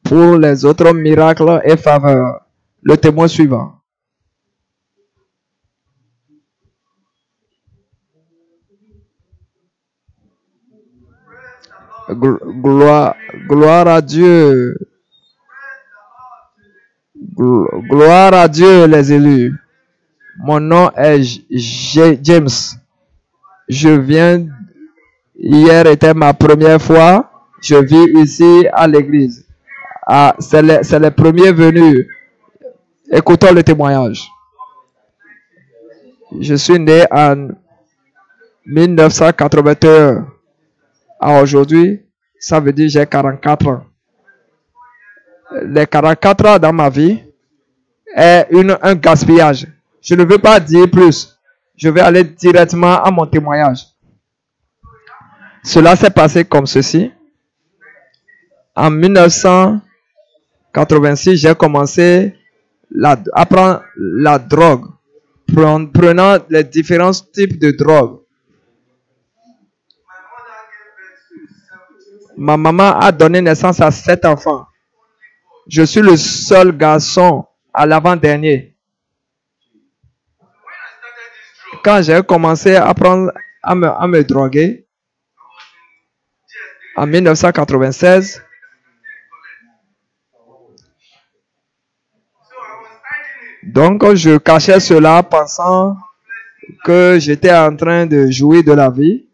pour les autres miracles et faveurs. Le témoin suivant. Gloire à Dieu. Gloire à Dieu, les élus. Mon nom est James. Je viens, hier était ma première fois. Je vis ici à l'église. Ah, c'est les premiers venus. Écoutons le témoignage. Je suis né en 1981. À aujourd'hui, ça veut dire j'ai 44 ans. Les 44 ans dans ma vie est un gaspillage. Je ne veux pas dire plus. Je vais aller directement à mon témoignage. Cela s'est passé comme ceci. En 1986, j'ai commencé à prendre la drogue, prenant les différents types de drogue. Ma maman a donné naissance à 7 enfants. Je suis le seul garçon à l'avant-dernier. Quand j'ai commencé à me droguer, en 1996, donc je cachais cela pensant que j'étais en train de jouir de la vie.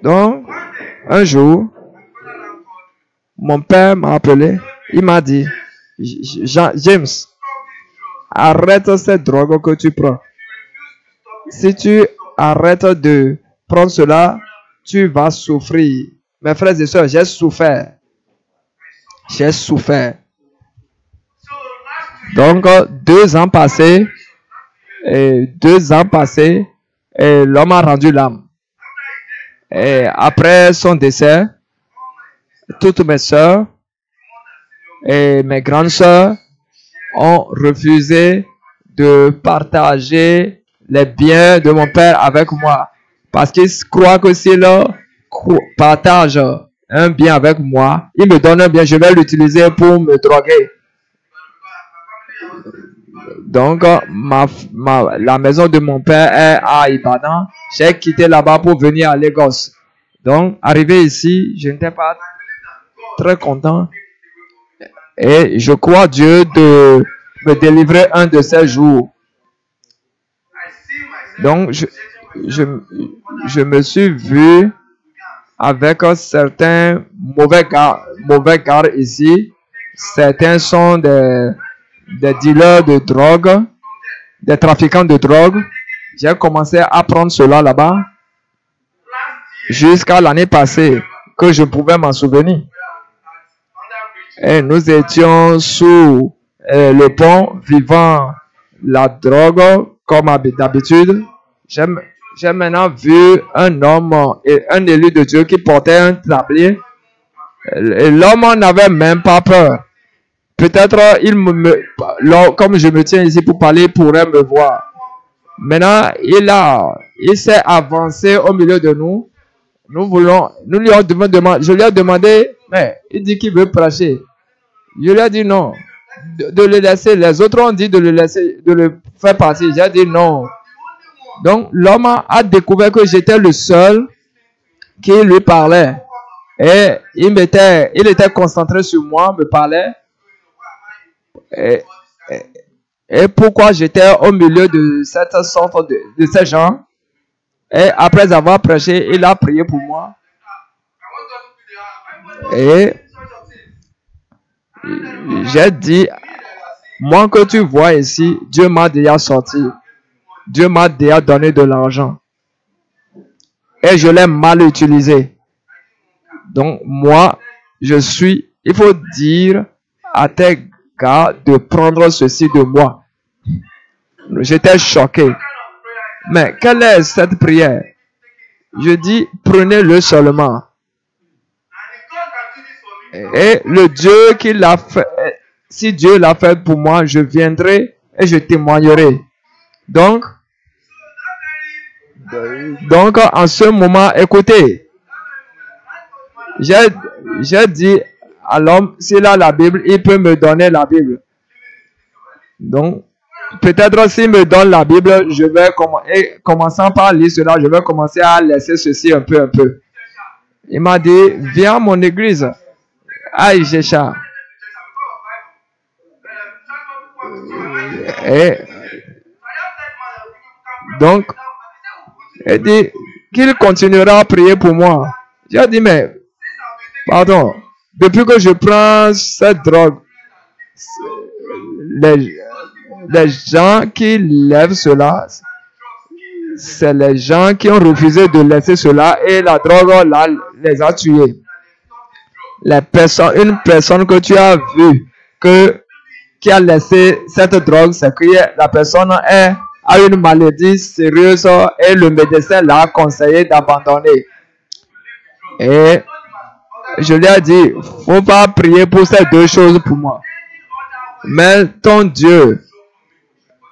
Donc, un jour, mon père m'a appelé. Il m'a dit, James, arrête cette drogue que tu prends. Si tu arrêtes de prendre cela, tu vas souffrir. Mes frères et sœurs, j'ai souffert. J'ai souffert. Donc, 2 ans passés, et l'homme a rendu l'âme. Et après son décès, toutes mes sœurs et mes grandes sœurs ont refusé de partager les biens de mon père avec moi. Parce qu'ils croient que s'ils partagent un bien avec moi, ils me donnent un bien, je vais l'utiliser pour me droguer. Donc, la maison de mon père est à Ibadan. J'ai quitté là-bas pour venir à Lagos. Donc, arrivé ici, je n'étais pas très content. Et je crois Dieu de me délivrer un de ces jours. Donc, je me suis vu avec certains mauvais gars ici. Certains sont des dealers de drogue, des trafiquants de drogue. J'ai commencé à prendre cela là-bas jusqu'à l'année passée que je pouvais m'en souvenir. Et nous étions sous le pont vivant la drogue comme d'habitude. J'ai maintenant vu un homme, un élu de Dieu qui portait un tablier. Et l'homme n'avait même pas peur. Peut-être comme je me tiens ici pour parler, il pourrait me voir. Maintenant, il s'est avancé au milieu de nous. Je lui ai demandé, mais il dit qu'il veut prêcher. Je lui ai dit non, de le laisser. Les autres ont dit de le laisser, de le faire partir. J'ai dit non. Donc, l'homme a découvert que j'étais le seul qui lui parlait. Et il était concentré sur moi, me parlait. Et pourquoi j'étais au milieu de cette sorte de ces gens. Et après avoir prêché, il a prié pour moi. Et j'ai dit, moi que tu vois ici, Dieu m'a déjà sorti. Dieu m'a déjà donné de l'argent. Et je l'ai mal utilisé. Donc moi, il faut dire à tes gars de prendre ceci de moi. J'étais choqué. Mais quelle est cette prière? Je dis, prenez-le seulement. Et le Dieu qui l'a fait, si Dieu l'a fait pour moi, je viendrai et je témoignerai. Donc, en ce moment, écoutez, j'ai dit à l'homme, s'il a la Bible, il peut me donner la Bible. Donc, peut-être s'il me donne la Bible, je vais commençant par lire cela, je vais commencer à laisser ceci un peu. Il m'a dit, viens à mon église. À Ijesha. Et donc, il dit qu'il continuera à prier pour moi. J'ai dit, mais, pardon, depuis que je prends cette drogue, les gens qui lèvent cela, c'est les gens qui ont refusé de laisser cela et la drogue là, les a tués. Une personne que tu as vue qui a laissé cette drogue, c'est que la personne a une maladie sérieuse et le médecin l'a conseillé d'abandonner. Et je lui ai dit, faut pas prier pour ces deux choses pour moi. Mais ton Dieu,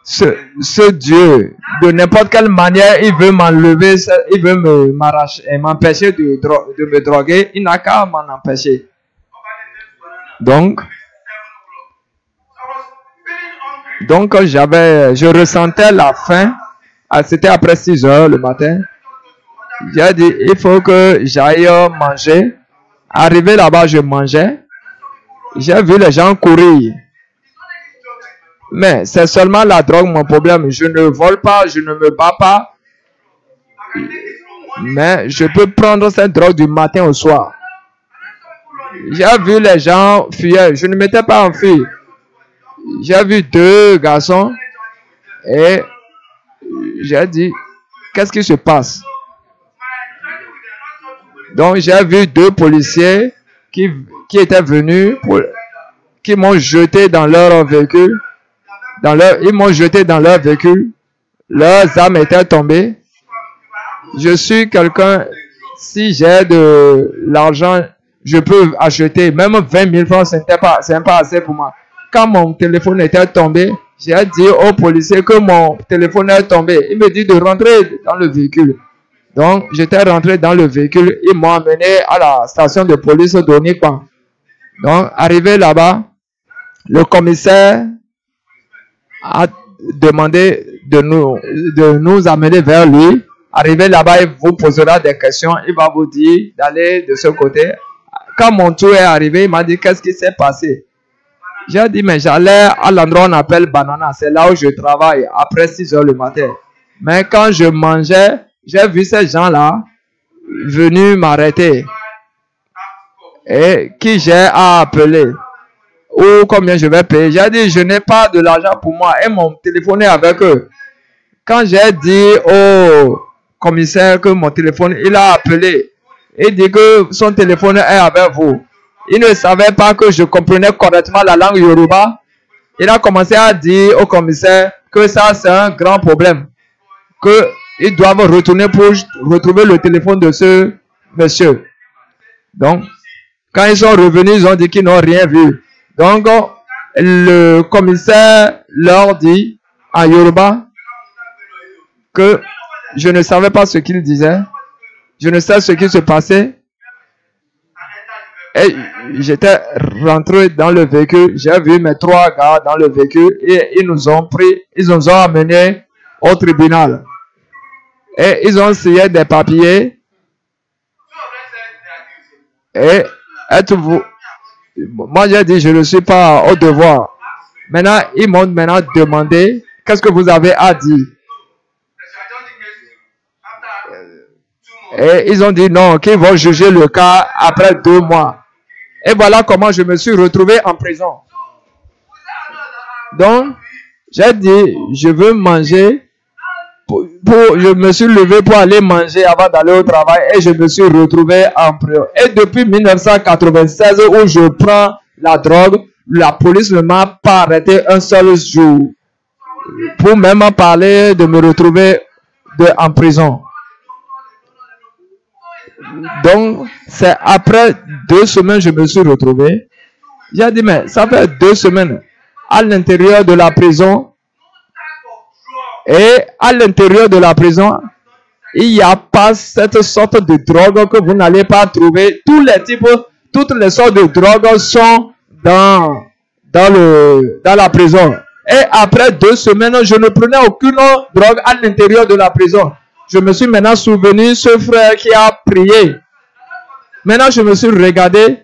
ce Dieu, de n'importe quelle manière, il veut m'enlever, il veut m'empêcher de me droguer, il n'a qu'à m'en empêcher. Donc je ressentais la faim. C'était après 6 heures le matin. J'ai dit, il faut que j'aille manger. Arrivé là-bas, je mangeais. J'ai vu les gens courir. Mais c'est seulement la drogue mon problème. Je ne vole pas, je ne me bats pas. Mais je peux prendre cette drogue du matin au soir. J'ai vu les gens fuir. Je ne m'étais pas enfui. J'ai vu 2 garçons et j'ai dit, qu'est-ce qui se passe? Donc j'ai vu 2 policiers qui étaient venus, qui m'ont jeté dans leur véhicule. Ils m'ont jeté dans leur véhicule. Leurs armes étaient tombées. Je suis quelqu'un, si j'ai de l'argent, je peux acheter même 20 000 francs, c'est pas assez pour moi. Quand mon téléphone était tombé, j'ai dit au policier que mon téléphone est tombé. Il me dit de rentrer dans le véhicule. Donc, j'étais rentré dans le véhicule. Ils m'ont amené à la station de police d'Onikwan. Donc, arrivé là-bas, le commissaire a demandé de nous amener vers lui. Arrivé là-bas, il vous posera des questions. Il va vous dire d'aller de ce côté. Quand mon tour est arrivé, il m'a dit qu'est-ce qui s'est passé. J'ai dit, mais j'allais à l'endroit qu'on appelle Banana. C'est là où je travaille après 6 heures le matin. Mais quand je mangeais, j'ai vu ces gens-là venus m'arrêter. Et qui j'ai à appeler. Ou combien je vais payer. J'ai dit, je n'ai pas de l'argent pour moi. Et mon téléphone est avec eux. Quand j'ai dit au commissaire que mon téléphone, il a appelé. Il dit que son téléphone est avec vous. Il ne savait pas que je comprenais correctement la langue Yoruba. Il a commencé à dire au commissaire que ça c'est un grand problème. Qu'ils doivent retourner pour retrouver le téléphone de ce monsieur. Donc, quand ils sont revenus, ils ont dit qu'ils n'ont rien vu. Donc, le commissaire leur dit en Yoruba que je ne savais pas ce qu'il disait. Je ne sais ce qui se passait. Et j'étais rentré dans le véhicule. J'ai vu mes 3 gars dans le véhicule et ils nous ont pris. Ils nous ont amenés au tribunal. Et ils ont signé des papiers. Et êtes-vous... Moi, j'ai dit, je ne suis pas au devoir. Maintenant, ils m'ont demandé, qu'est-ce que vous avez à dire? Et ils ont dit non, qu'ils vont juger le cas après 2 mois. Et voilà comment je me suis retrouvé en prison. Donc, j'ai dit, je veux manger. Je me suis levé pour aller manger avant d'aller au travail et je me suis retrouvé en prison. Et depuis 1996 où je prends la drogue, la police ne m'a pas arrêté un seul jour pour même parler de me retrouver en prison. Donc, c'est après 2 semaines je me suis retrouvé. J'ai dit, mais ça fait 2 semaines à l'intérieur de la prison. Et à l'intérieur de la prison, il n'y a pas cette sorte de drogue que vous n'allez pas trouver. Tous les types toutes les sortes de drogues sont dans la prison. Et après 2 semaines, je ne prenais aucune drogue à l'intérieur de la prison. Je me suis maintenant souvenu ce frère qui a prié. Maintenant, je me suis regardé.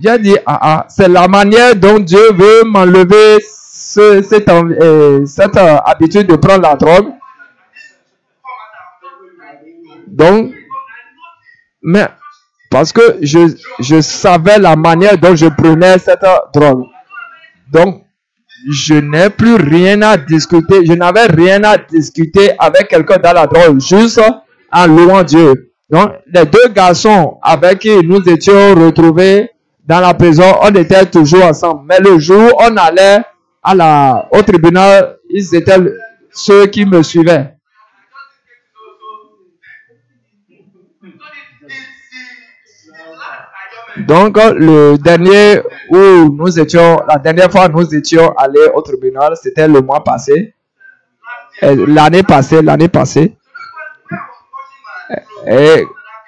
J'ai dit, c'est la manière dont Dieu veut m'enlever cette habitude de prendre la drogue. Donc, mais parce que je savais la manière dont je prenais cette drogue. Donc, je n'ai plus rien à discuter. Je n'avais rien à discuter avec quelqu'un dans la drogue, juste en louant Dieu. Donc, les 2 garçons avec qui nous étions retrouvés dans la prison, on était toujours ensemble. Mais le jour où on allait au tribunal, ils étaient ceux qui me suivaient. Donc, la dernière fois nous étions allés au tribunal, c'était le mois passé. L'année passée. Et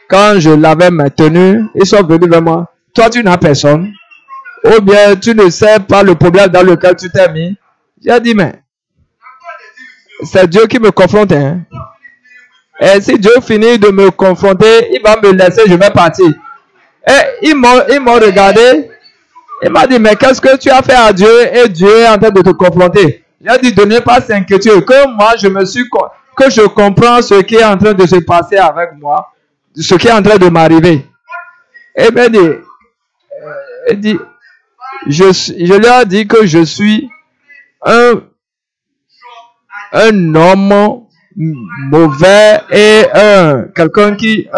quand je l'avais maintenu, ils sont venus vers moi. Toi, tu n'as personne. Ou bien, tu ne sais pas le problème dans lequel tu t'es mis. J'ai dit, mais c'est Dieu qui me confronte. Hein. Et si Dieu finit de me confronter, il va me laisser, je vais partir. Et ils m'ont regardé. Il m'a dit, mais qu'est-ce que tu as fait à Dieu et Dieu est en train de te confronter. J'ai dit, ne pas s'inquiéter. Que moi, que je comprends ce qui est en train de se passer avec moi. Ce qui est en train de m'arriver. Et bien dit, je lui ai dit que je suis un homme mauvais et quelqu'un qui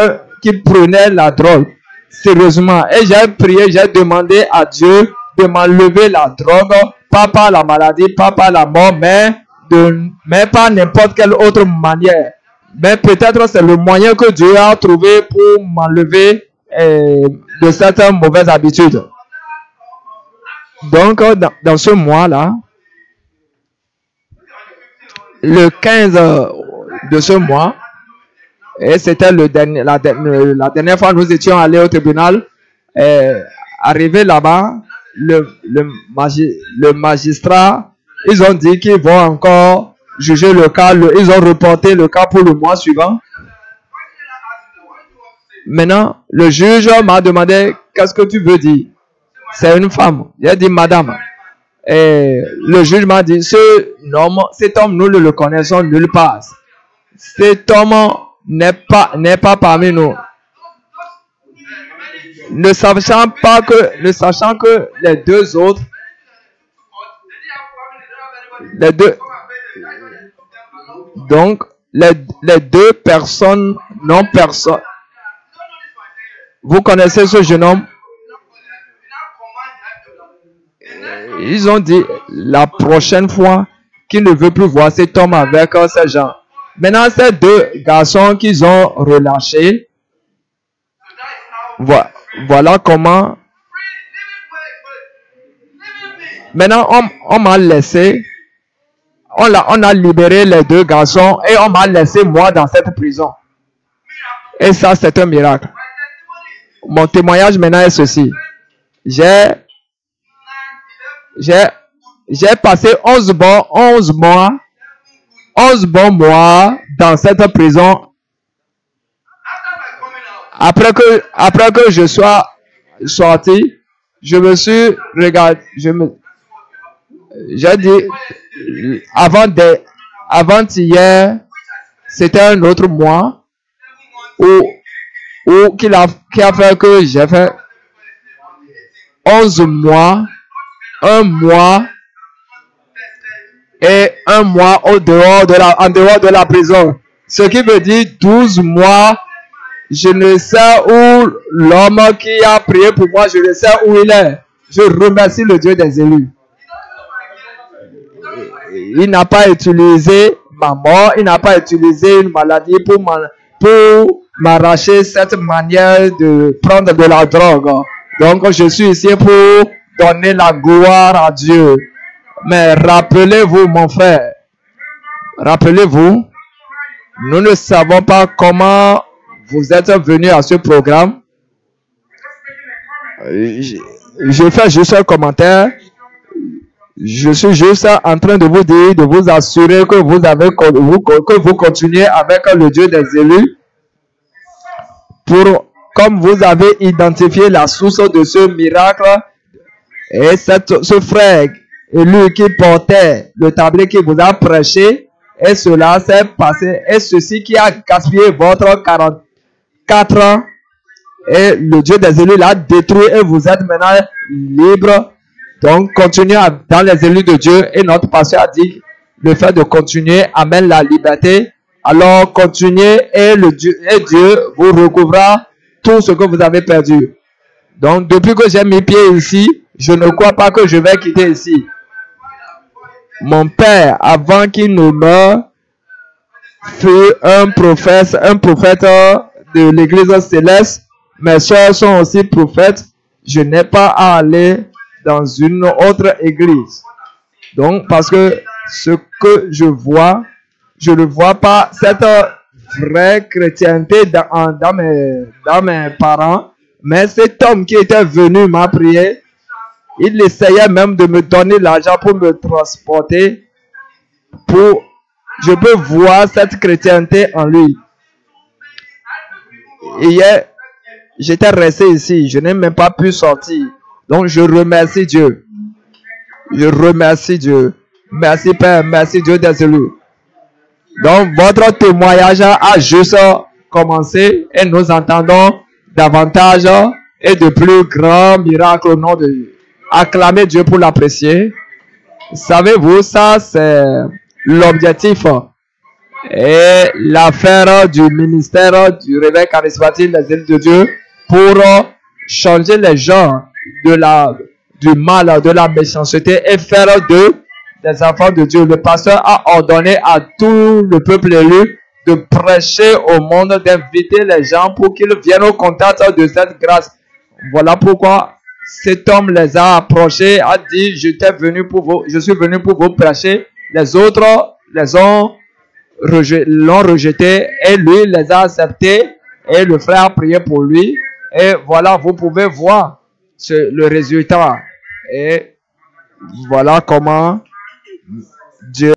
prenait la drogue sérieusement. Et j'ai prié, j'ai demandé à Dieu de m'enlever la drogue, pas par la maladie, pas par la mort, mais par n'importe quelle autre manière. Mais peut-être c'est le moyen que Dieu a trouvé pour m'enlever de certaines mauvaises habitudes. Donc, dans ce mois-là, le 15 de ce mois, et c'était la dernière fois que nous étions allés au tribunal, arrivé là-bas, le magistrat, ils ont dit qu'ils vont encore juger le cas, ils ont reporté le cas pour le mois suivant. Maintenant, le juge m'a demandé, qu'est-ce que tu veux dire? C'est une femme. J'ai dit, madame. Et le juge m'a dit, cet homme, nous ne le connaissons nulle part. Cet homme n'est pas parmi nous. Ne sachant que les 2 autres, donc les 2 personnes non personne. Vous connaissez ce jeune homme? Ils ont dit la prochaine fois qu'ils ne veulent plus voir cet homme avec ces gens. Maintenant, ces 2 garçons qu'ils ont relâchés, voilà comment. Maintenant, on m'a laissé, on a libéré les 2 garçons et on m'a laissé moi dans cette prison. Et ça, c'est un miracle. Mon témoignage maintenant est ceci. J'ai passé 11 bons mois dans cette prison. Après que je sois sorti, je me suis regardé, j'ai dit, avant-hier, c'était un autre mois qui a fait que j'ai fait 11 mois, 1 mois et 1 mois en dehors de la prison. Ce qui veut dire 12 mois. Je ne sais où l'homme qui a prié pour moi, je ne sais où il est. Je remercie le Dieu des élus. Il n'a pas utilisé ma mort, il n'a pas utilisé une maladie pour m'arracher cette manière de prendre de la drogue. Donc je suis ici pour donner la gloire à Dieu. Mais rappelez-vous, mon frère, rappelez-vous, nous ne savons pas comment vous êtes venu à ce programme. Je fais juste un commentaire. Je suis juste en train de vous dire, de vous assurer que vous continuez avec le Dieu des élus. Comme vous avez identifié la source de ce miracle, et ce frère élu qui portait le tablier qui vous a prêché, et cela s'est passé, et ceci qui a gaspillé votre 44 ans, et le Dieu des élus l'a détruit, et vous êtes maintenant libre. Donc, continuez dans les élus de Dieu, et notre pasteur a dit, le fait de continuer amène la liberté. Alors, continuez, et Dieu vous recouvrira tout ce que vous avez perdu. Donc, depuis que j'ai mis pied ici, je ne crois pas que je vais quitter ici. Mon père, avant qu'il ne meure, fut un prophète de l'église céleste. Mes soeurs sont aussi prophètes. Je n'ai pas à aller dans une autre église. Donc, parce que ce que je vois, je ne vois pas cette vraie chrétienté dans mes parents. Mais cet homme qui était venu m'a prié. Il essayait même de me donner l'argent pour me transporter. Je peux voir cette chrétienté en lui. Hier, j'étais resté ici. Je n'ai même pas pu sortir. Donc, je remercie Dieu. Je remercie Dieu. Merci Père. Merci Dieu des élus. Donc, votre témoignage a juste commencé et nous entendons davantage et de plus grands miracles au nom de Dieu. Acclamez Dieu pour l'apprécier. Savez-vous, ça c'est l'objectif et l'affaire du ministère du réveil charismatique des élus de Dieu pour changer les gens du mal, de la méchanceté et faire des enfants de Dieu. Le pasteur a ordonné à tout le peuple élu de prêcher au monde, d'inviter les gens pour qu'ils viennent au contact de cette grâce. Voilà pourquoi cet homme les a approchés, a dit, je suis venu pour vous prêcher. Les autres l'ont rejeté et lui les a acceptés et le frère a prié pour lui. Et voilà, vous pouvez voir le résultat. Et voilà comment Dieu